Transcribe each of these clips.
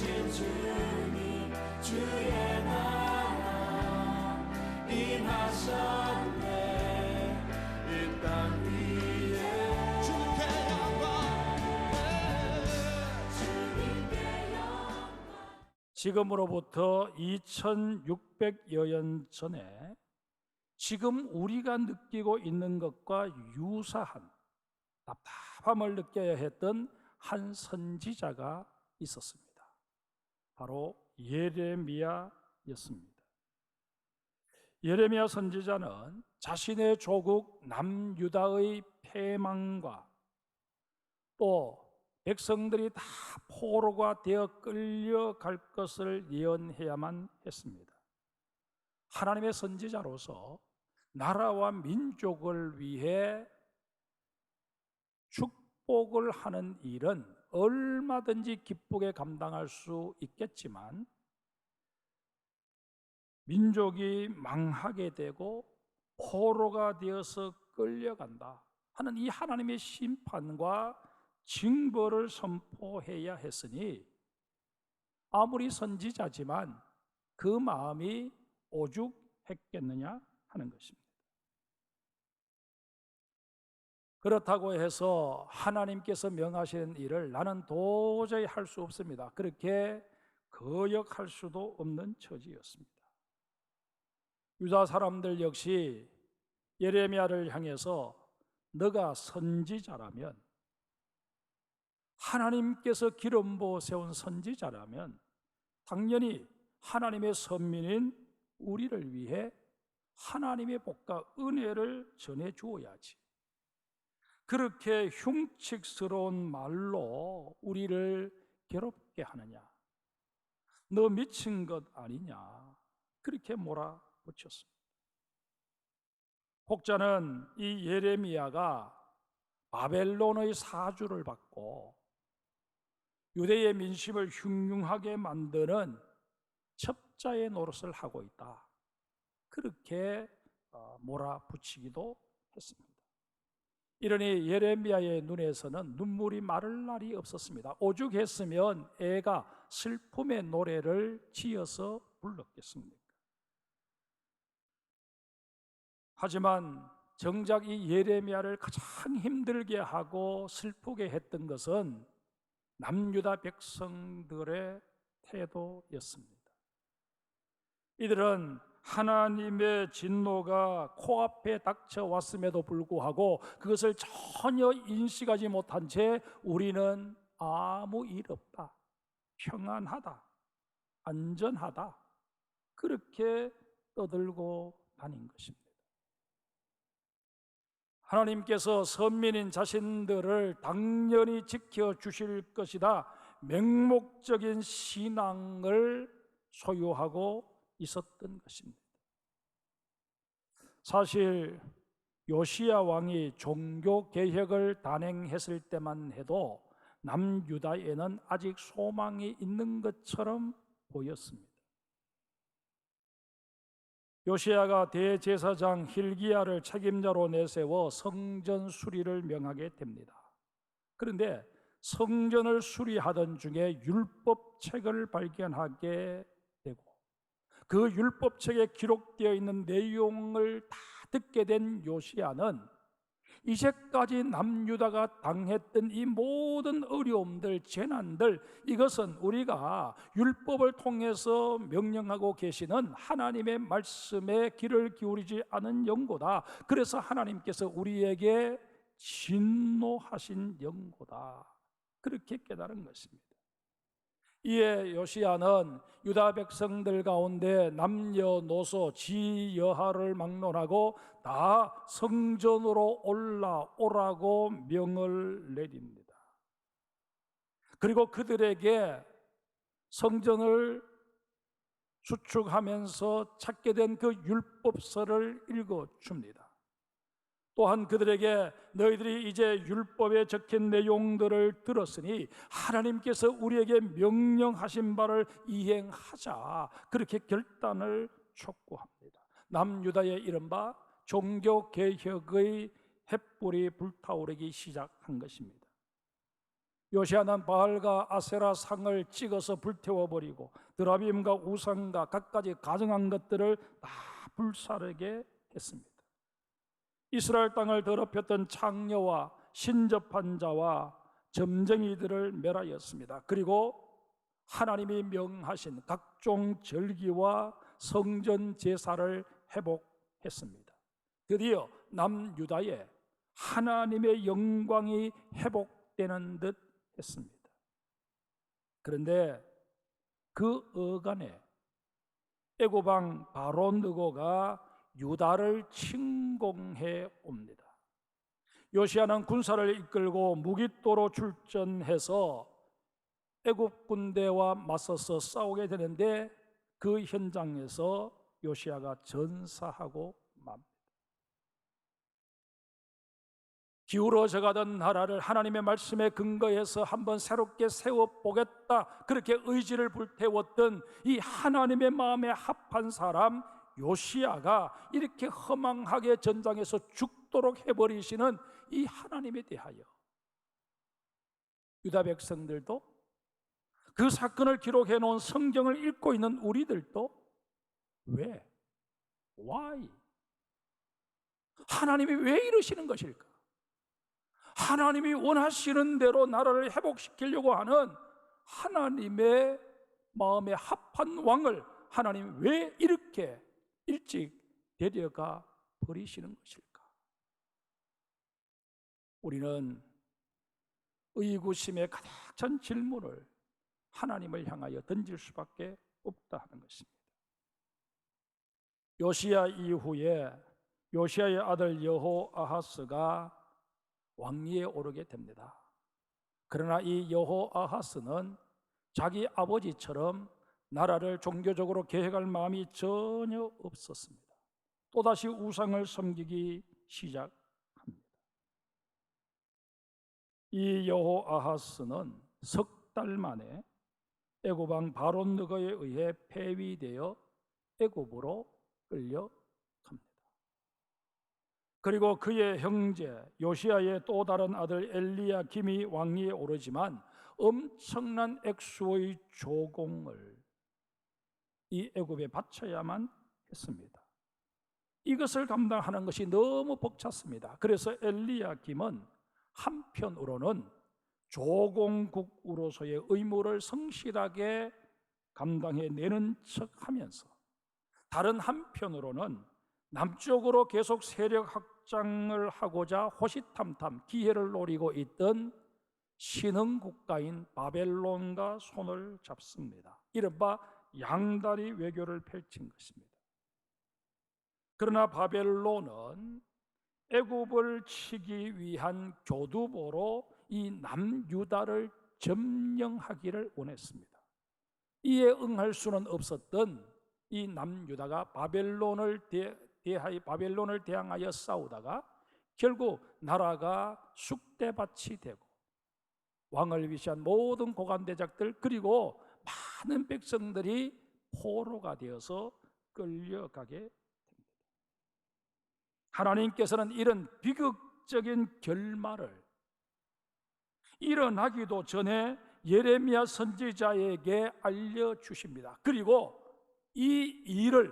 오신 주님 주의 나라 임하셨네. 이 땅 위에 주님께 영광. 지금으로부터 2600여 년 전에 지금 우리가 느끼고 있는 것과 유사한 답답함을 느껴야 했던 한 선지자가 있었습니다. 바로 예레미야였습니다. 예레미야 선지자는 자신의 조국 남유다의 패망과 또 백성들이 다 포로가 되어 끌려갈 것을 예언해야만 했습니다. 하나님의 선지자로서 나라와 민족을 위해 축복을 하는 일은 얼마든지 기쁘게 감당할 수 있겠지만 민족이 망하게 되고 포로가 되어서 끌려간다 하는 이 하나님의 심판과 징벌을 선포해야 했으니 아무리 선지자지만 그 마음이 오죽했겠느냐 하는 것입니다. 그렇다고 해서 하나님께서 명하시는 일을 나는 도저히 할 수 없습니다. 그렇게 거역할 수도 없는 처지였습니다. 유다 사람들 역시 예레미야를 향해서 너가 선지자라면, 하나님께서 기름 부어 세운 선지자라면 당연히 하나님의 선민인 우리를 위해 하나님의 복과 은혜를 전해 주어야지. 그렇게 흉측스러운 말로 우리를 괴롭게 하느냐, 너 미친 것 아니냐, 그렇게 몰아붙였습니다. 혹자는 이 예레미야가 바벨론의 사주를 받고 유대의 민심을 흉흉하게 만드는 첩자의 노릇을 하고 있다, 그렇게 몰아붙이기도 했습니다. 이러니 예레미야의 눈에서는 눈물이 마를 날이 없었습니다. 오죽했으면 애가 슬픔의 노래를 지어서 불렀겠습니까? 하지만 정작 이 예레미야를 가장 힘들게 하고 슬프게 했던 것은 남유다 백성들의 태도였습니다. 이들은 하나님의 진노가 코앞에 닥쳐왔음에도 불구하고 그것을 전혀 인식하지 못한 채 우리는 아무 일 없다, 평안하다, 안전하다, 그렇게 떠들고 다닌 것입니다. 하나님께서 선민인 자신들을 당연히 지켜주실 것이다, 맹목적인 신앙을 소유하고 있었던 것입니다. 사실 요시야 왕이 종교 개혁을 단행했을 때만 해도 남유다에는 아직 소망이 있는 것처럼 보였습니다. 요시야가 대제사장 hil기야를 책임자로 내세워 성전 수리를 명하게 됩니다. 그런데 성전을 수리하던 중에 율법책을 발견하게 되고 그 율법책에 기록되어 있는 내용을 다 듣게 된 요시야는 이제까지 남유다가 당했던 이 모든 어려움들, 재난들, 이것은 우리가 율법을 통해서 명령하고 계시는 하나님의 말씀에 귀를 기울이지 않은 영고다. 그래서 하나님께서 우리에게 진노하신 영고다, 그렇게 깨달은 것입니다. 이에 요시야는 유다 백성들 가운데 남녀노소 지여하를 막론하고 다 성전으로 올라오라고 명을 내립니다. 그리고 그들에게 성전을 수축하면서 찾게 된 그 율법서를 읽어줍니다. 또한 그들에게 너희들이 이제 율법에 적힌 내용들을 들었으니 하나님께서 우리에게 명령하신 바를 이행하자, 그렇게 결단을 촉구합니다. 남유다의 이른바 종교개혁의 횃불이 불타오르기 시작한 것입니다. 요시아는 바알과 아세라 상을 찍어서 불태워버리고 드라빔과 우상과 갖가지 가증한 것들을 다 불사르게 했습니다. 이스라엘 땅을 더럽혔던 창녀와 신접한 자와 점쟁이들을 멸하였습니다. 그리고 하나님이 명하신 각종 절기와 성전 제사를 회복했습니다. 드디어 남유다에 하나님의 영광이 회복되는 듯 했습니다. 그런데 그 어간에 애굽 왕 바로 느고가 유다를 침공해 옵니다. 요시아는 군사를 이끌고 무기토로 출전해서 애굽 군대와 맞서서 싸우게 되는데 그 현장에서 요시아가 전사하고 맙니다. 기울어져 가던 나라를 하나님의 말씀에 근거해서 한번 새롭게 세워보겠다, 그렇게 의지를 불태웠던 이 하나님의 마음에 합한 사람 요시아가 이렇게 허망하게 전장에서 죽도록 해버리시는 이 하나님에 대하여 유다 백성들도, 그 사건을 기록해 놓은 성경을 읽고 있는 우리들도 왜? Why? 하나님이 왜 이러시는 것일까? 하나님이 원하시는 대로 나라를 회복시키려고 하는 하나님의 마음에 합한 왕을 하나님이 왜 이렇게 일찍 데려가 버리시는 것일까? 우리는 의구심에 가득 찬 질문을 하나님을 향하여 던질 수밖에 없다 하는 것입니다. 요시야 이후에 요시야의 아들 여호아하스가 왕위에 오르게 됩니다. 그러나 이 여호아하스는 자기 아버지처럼 나라를 종교적으로 계획할 마음이 전혀 없었습니다. 또다시 우상을 섬기기 시작합니다. 이 여호아하스는 석 달 만에 애굽 왕 바로 느고에 의해 폐위되어 애굽으로 끌려갑니다. 그리고 그의 형제 요시아의 또 다른 아들 엘리야김이 왕위에 오르지만 엄청난 액수의 조공을 이 애굽에 바쳐야만 했습니다. 이것을 감당하는 것이 너무 벅찼습니다. 그래서 엘리야김은 한편으로는 조공국으로서의 의무를 성실하게 감당해내는 척하면서 다른 한편으로는 남쪽으로 계속 세력 확장을 하고자 호시탐탐 기회를 노리고 있던 신흥 국가인 바벨론과 손을 잡습니다. 이른바 양다리 외교를 펼친 것입니다. 그러나 바벨론은 애굽을 치기 위한 교두보로 이 남유다를 점령하기를 원했습니다. 이에 응할 수는 없었던 이 남유다가 바벨론을 대항하여 싸우다가 결국 나라가 쑥대밭이 되고 왕을 위시한 모든 고관대작들 그리고 많은 백성들이 포로가 되어서 끌려가게 됩니다. 하나님께서는 이런 비극적인 결말을 일어나기도 전에 예레미야 선지자에게 알려주십니다. 그리고 이 일을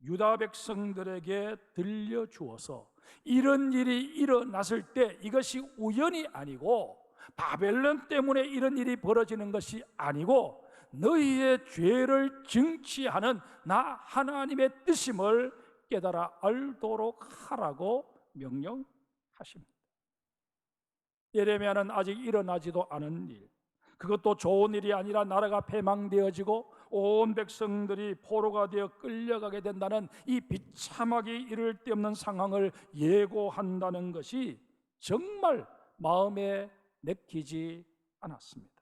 유다 백성들에게 들려주어서 이런 일이 일어났을 때 이것이 우연이 아니고 바벨론 때문에 이런 일이 벌어지는 것이 아니고 너희의 죄를 증취하는 나 하나님의 뜻임을 깨달아 알도록 하라고 명령하십니다. 예레미야는 아직 일어나지도 않은 일, 그것도 좋은 일이 아니라 나라가 패망되어지고 온 백성들이 포로가 되어 끌려가게 된다는 이 비참하게 이를 데 없는 상황을 예고한다는 것이 정말 마음에 내키지 않았습니다.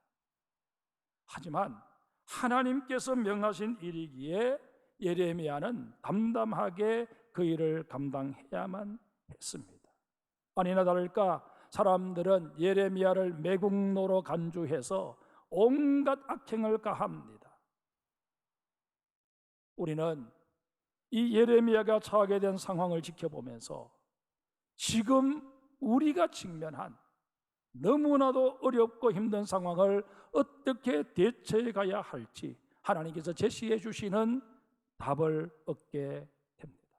하지만 하나님께서 명하신 일이기에 예레미야는 담담하게 그 일을 감당해야만 했습니다. 아니나 다를까 사람들은 예레미야를 매국노로 간주해서 온갖 악행을 가합니다. 우리는 이 예레미야가 처하게 된 상황을 지켜보면서 지금 우리가 직면한 너무나도 어렵고 힘든 상황을 어떻게 대처해 가야 할지 하나님께서 제시해 주시는 답을 얻게 됩니다.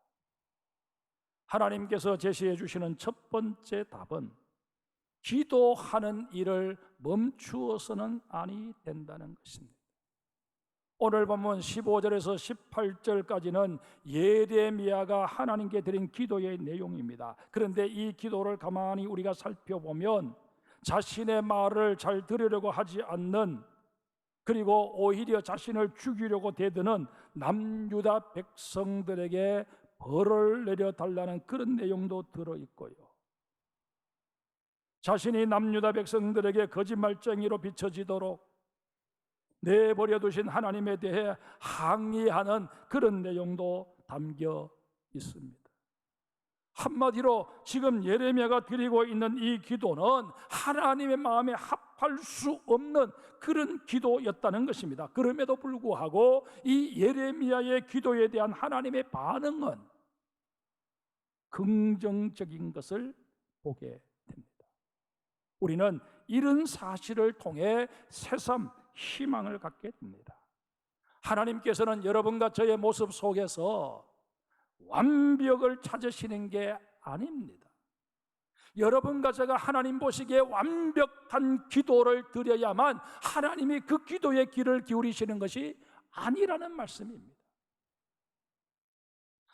하나님께서 제시해 주시는 첫 번째 답은 기도하는 일을 멈추어서는 아니 된다는 것입니다. 오늘 본문 15절에서 18절까지는 예레미야가 하나님께 드린 기도의 내용입니다. 그런데 이 기도를 가만히 우리가 살펴보면 자신의 말을 잘 들으려고 하지 않는, 그리고 오히려 자신을 죽이려고 대드는 남유다 백성들에게 벌을 내려달라는 그런 내용도 들어있고요, 자신이 남유다 백성들에게 거짓말쟁이로 비춰지도록 내버려 두신 하나님에 대해 항의하는 그런 내용도 담겨 있습니다. 한마디로 지금 예레미야가 드리고 있는 이 기도는 하나님의 마음에 합할 수 없는 그런 기도였다는 것입니다. 그럼에도 불구하고 이 예레미야의 기도에 대한 하나님의 반응은 긍정적인 것을 보게 됩니다. 우리는 이런 사실을 통해 새삼 희망을 갖게 됩니다. 하나님께서는 여러분과 저의 모습 속에서 완벽을 찾으시는 게 아닙니다. 여러분과 제가 하나님 보시기에 완벽한 기도를 드려야만 하나님이 그 기도의 귀를 기울이시는 것이 아니라는 말씀입니다.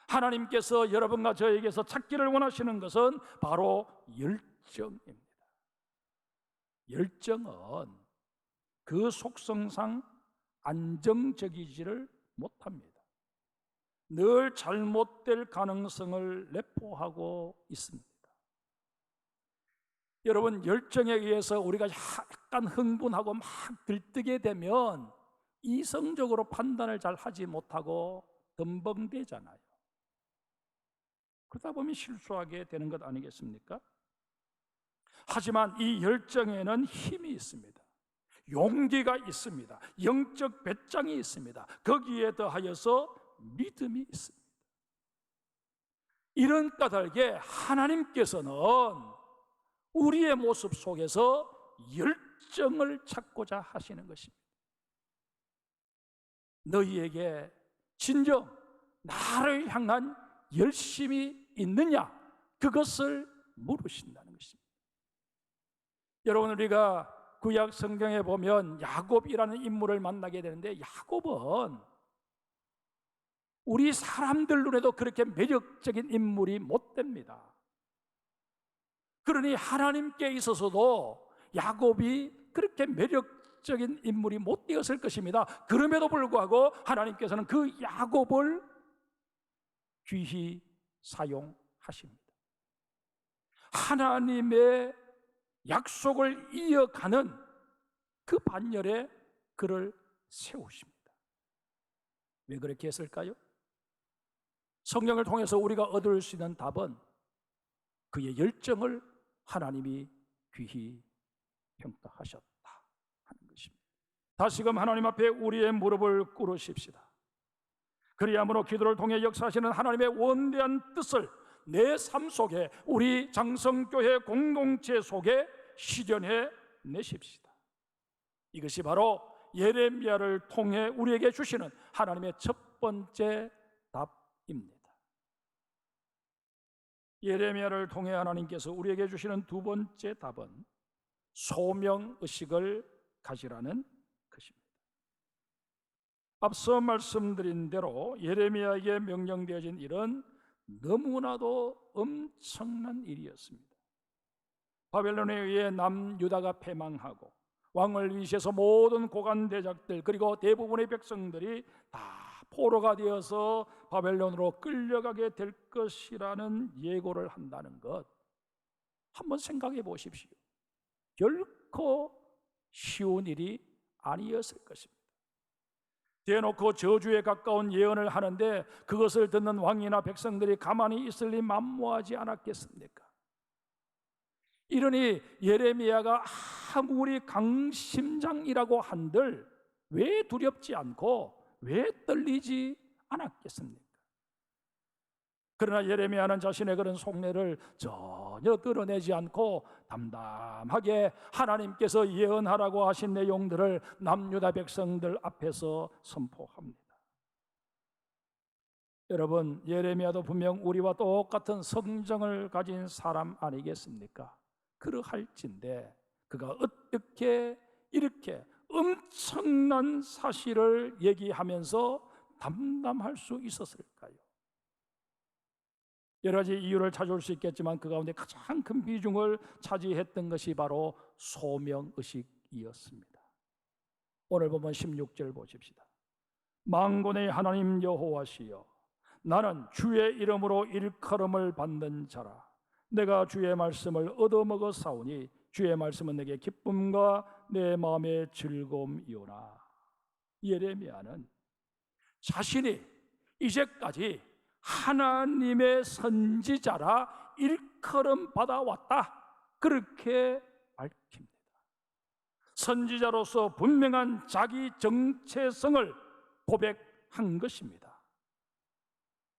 하나님께서 여러분과 저에게서 찾기를 원하시는 것은 바로 열정입니다. 열정은 그 속성상 안정적이지를 못합니다. 늘 잘못될 가능성을 내포하고 있습니다. 여러분, 열정에 의해서 우리가 약간 흥분하고 막 들뜨게 되면 이성적으로 판단을 잘 하지 못하고 덤벙대잖아요. 그러다 보면 실수하게 되는 것 아니겠습니까? 하지만 이 열정에는 힘이 있습니다. 용기가 있습니다. 영적 배짱이 있습니다. 거기에 더하여서 믿음이 있습니다. 이런 까닭에 하나님께서는 우리의 모습 속에서 열정을 찾고자 하시는 것입니다. 너희에게 진정 나를 향한 열심이 있느냐, 그것을 물으신다는 것입니다. 여러분, 우리가 구약 성경에 보면 야곱이라는 인물을 만나게 되는데, 야곱은 우리 사람들 눈에도 그렇게 매력적인 인물이 못 됩니다. 그러니 하나님께 있어서도 야곱이 그렇게 매력적인 인물이 못 되었을 것입니다. 그럼에도 불구하고 하나님께서는 그 야곱을 귀히 사용하십니다. 하나님의 약속을 이어가는 그 반열에 그를 세우십니다. 왜 그렇게 했을까요? 성경을 통해서 우리가 얻을 수 있는 답은 그의 열정을 하나님이 귀히 평가하셨다 하는 것입니다. 다시금 하나님 앞에 우리의 무릎을 꿇으십시다. 그리함으로 기도를 통해 역사하시는 하나님의 원대한 뜻을 내 삶 속에, 우리 장성교회 공동체 속에 실현해 내십시다. 이것이 바로 예레미야를 통해 우리에게 주시는 하나님의 첫 번째 답입니다. 예레미야를 통해 하나님께서 우리에게 주시는 두 번째 답은 소명의식을 가지라는 것입니다. 앞서 말씀드린 대로 예레미야에게 명령되어진 일은 너무나도 엄청난 일이었습니다. 바벨론에 의해 남유다가 패망하고 왕을 위시해서 모든 고관 대작들 그리고 대부분의 백성들이 다 포로가 되어서 바벨론으로 끌려가게 될 것이라는 예고를 한다는 것, 한번 생각해 보십시오. 결코 쉬운 일이 아니었을 것입니다. 대놓고 저주에 가까운 예언을 하는데 그것을 듣는 왕이나 백성들이 가만히 있을 리 만무하지 않았겠습니까? 이러니 예레미야가 아무리 강심장이라고 한들 왜 두렵지 않고 왜 떨리지 않았겠습니까? 그러나 예레미야는 자신의 그런 속내를 전혀 드러내지 않고 담담하게 하나님께서 예언하라고 하신 내용들을 남유다 백성들 앞에서 선포합니다. 여러분, 예레미야도 분명 우리와 똑같은 성정을 가진 사람 아니겠습니까? 그러할진데 그가 어떻게 이렇게 엄청난 사실을 얘기하면서 담담할 수 있었을까요? 여러 가지 이유를 찾아올 수 있겠지만 그 가운데 가장 큰 비중을 차지했던 것이 바로 소명의식이었습니다. 오늘 보면 16절 보십시다. 만군의 하나님 여호와시여, 나는 주의 이름으로 일컬음을 받는 자라. 내가 주의 말씀을 얻어먹어 싸우니 주의 말씀은 내게 기쁨과 내 마음의 즐거움이오나. 예레미야는 자신이 이제까지 하나님의 선지자라 일컬음 받아왔다, 그렇게 밝힙니다. 선지자로서 분명한 자기 정체성을 고백한 것입니다.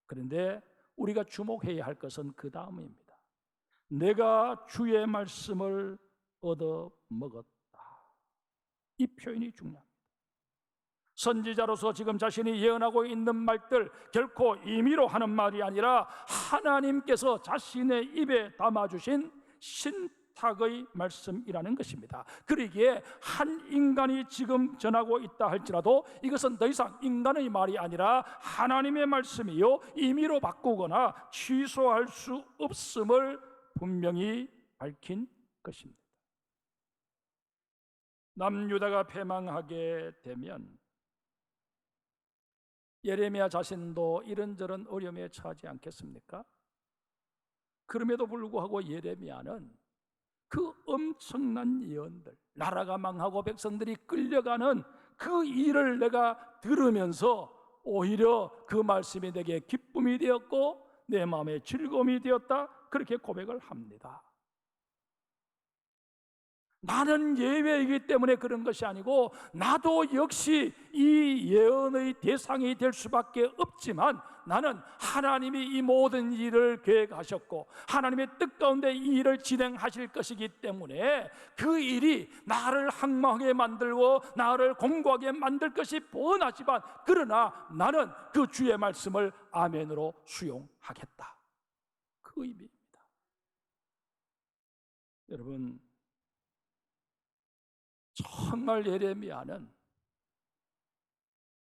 그런데 우리가 주목해야 할 것은 그 다음입니다. 내가 주의 말씀을 얻어먹었다. 이 표현이 중요합니다. 선지자로서 지금 자신이 예언하고 있는 말들 결코 임의로 하는 말이 아니라 하나님께서 자신의 입에 담아주신 신탁의 말씀이라는 것입니다. 그러기에 한 인간이 지금 전하고 있다 할지라도 이것은 더 이상 인간의 말이 아니라 하나님의 말씀이요, 임의로 바꾸거나 취소할 수 없음을 분명히 밝힌 것입니다. 남유다가 패망하게 되면 예레미야 자신도 이런저런 어려움에 처하지 않겠습니까? 그럼에도 불구하고 예레미야는 그 엄청난 예언들, 나라가 망하고 백성들이 끌려가는 그 일을 내가 들으면서 오히려 그 말씀이 내게 기쁨이 되었고 내 마음에 즐거움이 되었다, 그렇게 고백을 합니다. 나는 예외이기 때문에 그런 것이 아니고 나도 역시 이 예언의 대상이 될 수밖에 없지만 나는 하나님이 이 모든 일을 계획하셨고 하나님의 뜻 가운데 이 일을 진행하실 것이기 때문에 그 일이 나를 항망하게 만들고 나를 공고하게 만들 것이 뻔하지만 그러나 나는 그 주의 말씀을 아멘으로 수용하겠다, 그 의미입니다. 여러분, 정말 예레미야는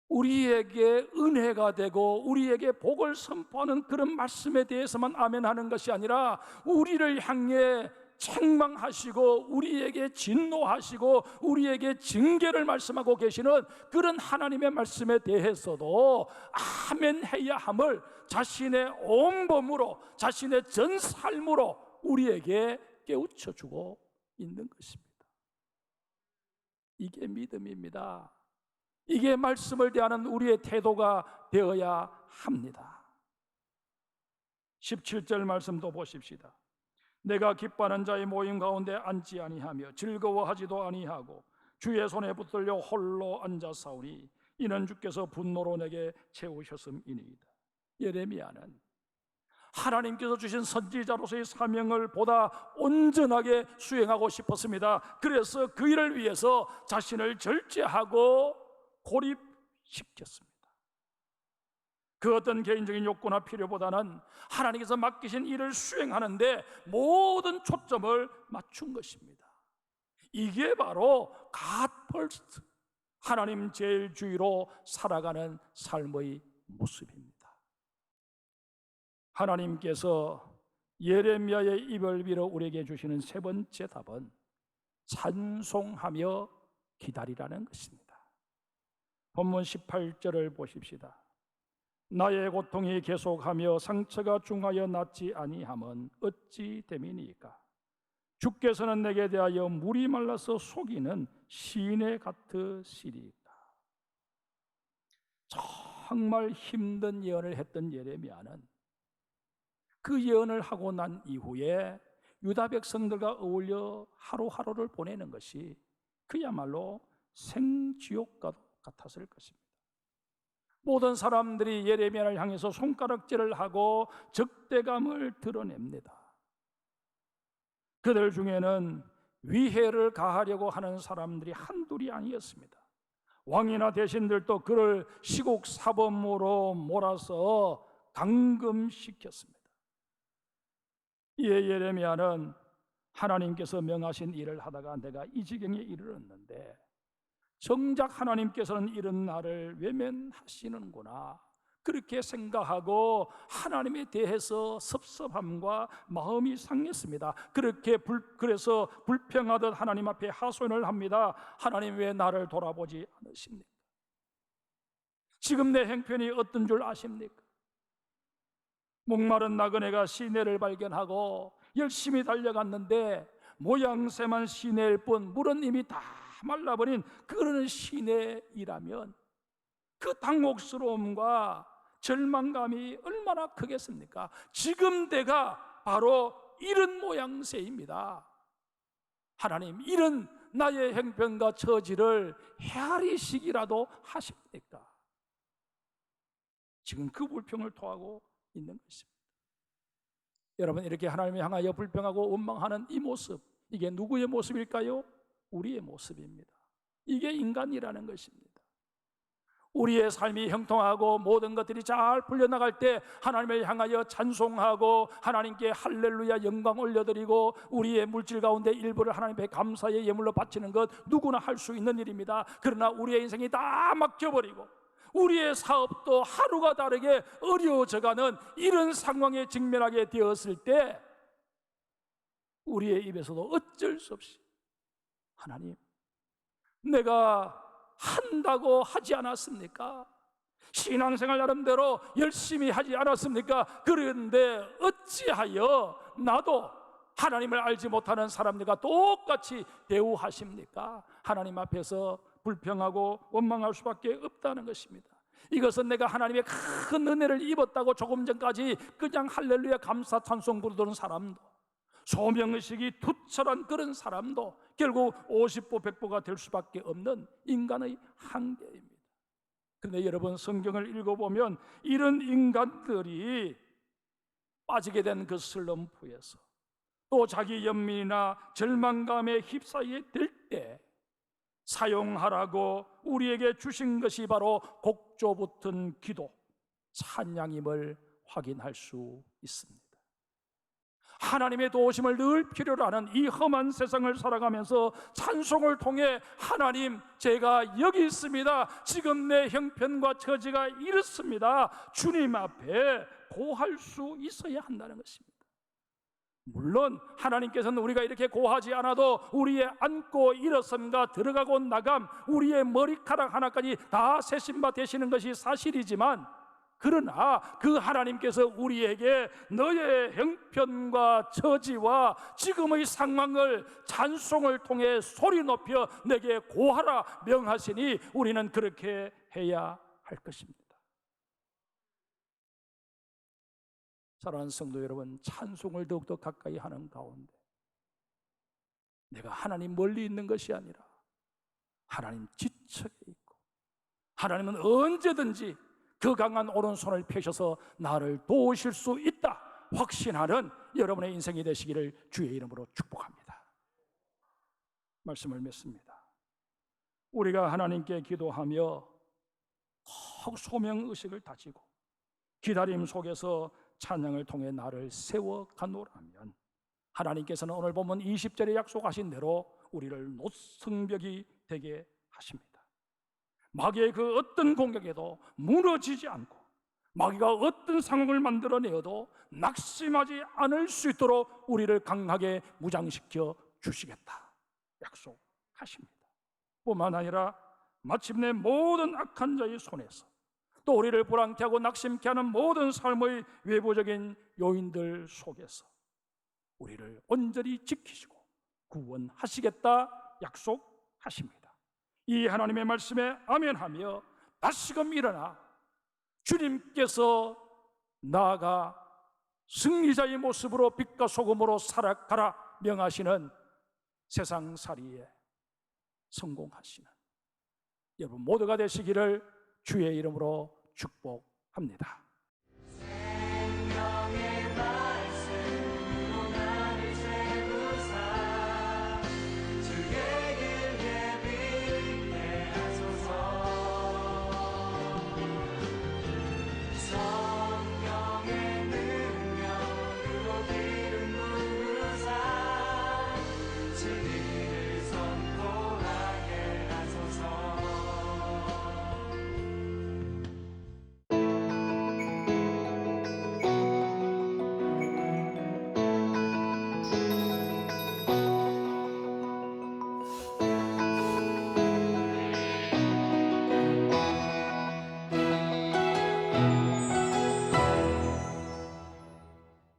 우리에게 은혜가 되고 우리에게 복을 선포하는 그런 말씀에 대해서만 아멘하는 것이 아니라 우리를 향해 책망하시고 우리에게 진노하시고 우리에게 징계를 말씀하고 계시는 그런 하나님의 말씀에 대해서도 아멘해야 함을 자신의 온 몸으로 자신의 전 삶으로 우리에게 깨우쳐주고 있는 것입니다. 이게 믿음입니다. 이게 말씀을 대하는 우리의 태도가 되어야 합니다. 17절 말씀도 보십시다. 내가 기뻐하는 자의 모임 가운데 앉지 아니하며 즐거워하지도 아니하고 주의 손에 붙들려 홀로 앉아사오니 이는 주께서 분노로 내게 채우셨음이니이다. 예레미야는 하나님께서 주신 선지자로서의 사명을 보다 온전하게 수행하고 싶었습니다. 그래서 그 일을 위해서 자신을 절제하고 고립시켰습니다. 그 어떤 개인적인 욕구나 필요보다는 하나님께서 맡기신 일을 수행하는데 모든 초점을 맞춘 것입니다. 이게 바로 God first, 하나님 제일주의로 살아가는 삶의 모습입니다. 하나님께서 예레미야의 입을 빌어 우리에게 주시는 세 번째 답은 찬송하며 기다리라는 것입니다. 본문 18절을 보십시다. 나의 고통이 계속하며 상처가 중하여 낫지 아니함은 어찌 됨이니까? 주께서는 내게 대하여 물이 말라서 속이는 시내 같으시리까? 정말 힘든 예언을 했던 예레미야는 그 예언을 하고 난 이후에 유다 백성들과 어울려 하루하루를 보내는 것이 그야말로 생지옥과 같았을 것입니다. 모든 사람들이 예레미야를 향해서 손가락질을 하고 적대감을 드러냅니다. 그들 중에는 위해를 가하려고 하는 사람들이 한둘이 아니었습니다. 왕이나 대신들도 그를 시국 사범으로 몰아서 감금시켰습니다. 이에 예레미야는 하나님께서 명하신 일을 하다가 내가 이 지경에 이르렀는데 정작 하나님께서는 이런 나를 외면하시는구나, 그렇게 생각하고 하나님에 대해서 섭섭함과 마음이 상했습니다. 그래서 불평하듯 하나님 앞에 하소연을 합니다. 하나님, 왜 나를 돌아보지 않으십니까? 지금 내 형편이 어떤 줄 아십니까? 목마른 나그네가 시내를 발견하고 열심히 달려갔는데 모양새만 시내일 뿐 물은 이미 다 말라버린 그런 시내이라면 그 당혹스러움과 절망감이 얼마나 크겠습니까? 지금 내가 바로 이런 모양새입니다. 하나님, 이런 나의 형편과 처지를 헤아리시기라도 하십니까? 지금 그 불평을 토하고 있는 것입니다. 여러분, 이렇게 하나님을 향하여 불평하고 원망하는 이 모습, 이게 누구의 모습일까요? 우리의 모습입니다. 이게 인간이라는 것입니다. 우리의 삶이 형통하고 모든 것들이 잘 풀려나갈 때 하나님을 향하여 찬송하고 하나님께 할렐루야 영광 올려드리고 우리의 물질 가운데 일부를 하나님께 감사의 예물로 바치는 것 누구나 할 수 있는 일입니다. 그러나 우리의 인생이 다 막혀버리고 우리의 사업도 하루가 다르게 어려워져가는 이런 상황에 직면하게 되었을 때 우리의 입에서도 어쩔 수 없이 하나님, 내가 한다고 하지 않았습니까? 신앙생활 나름대로 열심히 하지 않았습니까? 그런데 어찌하여 나도 하나님을 알지 못하는 사람들과 똑같이 대우하십니까? 하나님 앞에서 불평하고 원망할 수밖에 없다는 것입니다. 이것은 내가 하나님의 큰 은혜를 입었다고 조금 전까지 그냥 할렐루야 감사 찬송 부르던 사람도, 소명의식이 투철한 그런 사람도 결국 50보 100보가 될 수밖에 없는 인간의 한계입니다. 그런데 여러분, 성경을 읽어보면 이런 인간들이 빠지게 된 그 슬럼프에서 또 자기 연민이나 절망감에 휩싸이게 될 때 사용하라고 우리에게 주신 것이 바로 곡조 붙은 기도, 찬양임을 확인할 수 있습니다. 하나님의 도우심을 늘 필요로 하는 이 험한 세상을 살아가면서 찬송을 통해 하나님, 제가 여기 있습니다. 지금 내 형편과 처지가 이렇습니다. 주님 앞에 고할 수 있어야 한다는 것입니다. 물론 하나님께서는 우리가 이렇게 고하지 않아도 우리의 앉고 일어섬과 들어가고 나감, 우리의 머리카락 하나까지 다 세신 바 되시는 것이 사실이지만, 그러나 그 하나님께서 우리에게 너의 형편과 처지와 지금의 상황을 찬송을 통해 소리 높여 내게 고하라 명하시니 우리는 그렇게 해야 할 것입니다. 사랑하는 성도 여러분, 찬송을 더욱더 가까이 하는 가운데 내가 하나님 멀리 있는 것이 아니라 하나님 지척에 있고 하나님은 언제든지 그 강한 오른손을 펴셔서 나를 도우실 수 있다 확신하는 여러분의 인생이 되시기를 주의 이름으로 축복합니다. 말씀을 맺습니다. 우리가 하나님께 기도하며 꼭 소명의식을 다지고 기다림 속에서 찬양을 통해 나를 세워가노라면 하나님께서는 오늘 보면 20절에 약속하신 대로 우리를 노성벽이 되게 하십니다. 마귀의 그 어떤 공격에도 무너지지 않고 마귀가 어떤 상황을 만들어내어도 낙심하지 않을 수 있도록 우리를 강하게 무장시켜 주시겠다 약속하십니다. 뿐만 아니라 마침내 모든 악한 자의 손에서 또 우리를 불안케 하고 낙심케 하는 모든 삶의 외부적인 요인들 속에서 우리를 온전히 지키시고 구원하시겠다 약속하십니다. 이 하나님의 말씀에 아멘하며 다시금 일어나 주님께서 나아가 승리자의 모습으로 빛과 소금으로 살아가라 명하시는 세상살이에 성공하시는 여러분 모두가 되시기를 주의 이름으로 축복합니다.